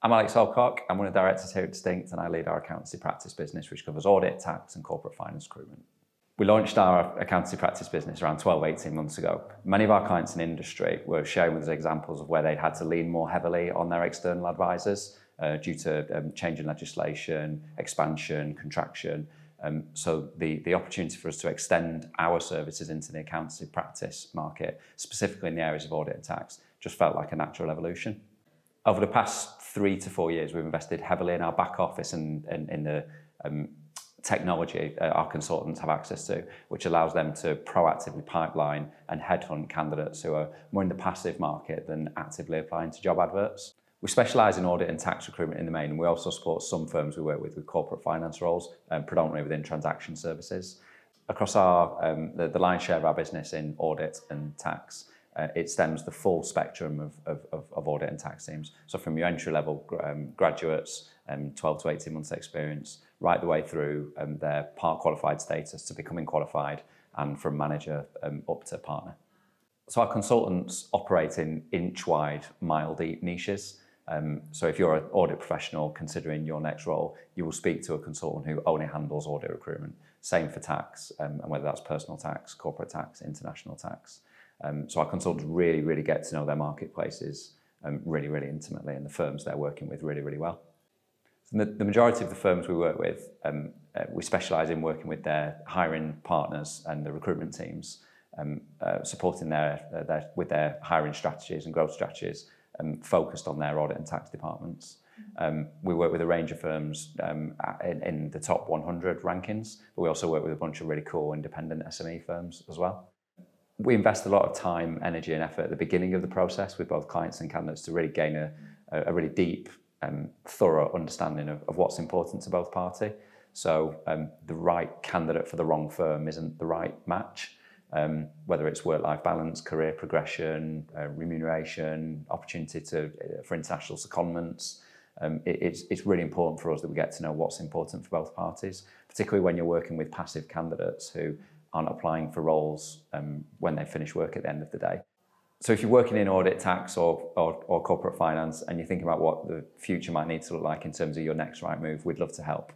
I'm Alex Alcock. I'm one of the directors here at Distinct, and I lead our accountancy practice business, which covers audit, tax and corporate finance recruitment. We launched our accountancy practice business around 12, 18 months ago. Many of our clients in industry were sharing with us examples of where they'd had to lean more heavily on their external advisors due to change in legislation, expansion, contraction. So the opportunity for us to extend our services into the accountancy practice market, specifically in the areas of audit and tax, just felt like a natural evolution. Over the past 3 to 4 years, we've invested heavily in our back office and in the technology our consultants have access to, which allows them to proactively pipeline and headhunt candidates who are more in the passive market than actively applying to job adverts. We specialise in audit and tax recruitment in the main, and we also support some firms we work with corporate finance roles, predominantly within transaction services. Across the lion's share of our business in audit and tax, it stems the full spectrum of audit and tax teams. So from your entry-level graduates, 12 to 18 months experience, right the way through their part qualified status to becoming qualified, and from manager up to partner. So our consultants operate in inch-wide, mile-deep niches. So if you're an audit professional considering your next role, you will speak to a consultant who only handles audit recruitment. Same for tax, and whether that's personal tax, corporate tax, international tax. So our consultants really get to know their marketplaces really intimately, and the firms they're working with really well. So the majority of the firms we work with, we specialise in working with their hiring partners and the recruitment teams, supporting with their hiring strategies and growth strategies, focused on their audit and tax departments. We work with a range of firms in the top 100 rankings, but we also work with a bunch of really cool independent SME firms as well. We invest a lot of time, energy and effort at the beginning of the process with both clients and candidates to really gain a really deep, thorough understanding of what's important to both parties. So the right candidate for the wrong firm isn't the right match. Whether it's work-life balance, career progression, remuneration, opportunity for international secondments, it's really important for us that we get to know what's important for both parties, particularly when you're working with passive candidates who aren't applying for roles when they finish work at the end of the day. So if you're working in audit, tax or corporate finance and you're thinking about what the future might need to look like in terms of your next right move, we'd love to help.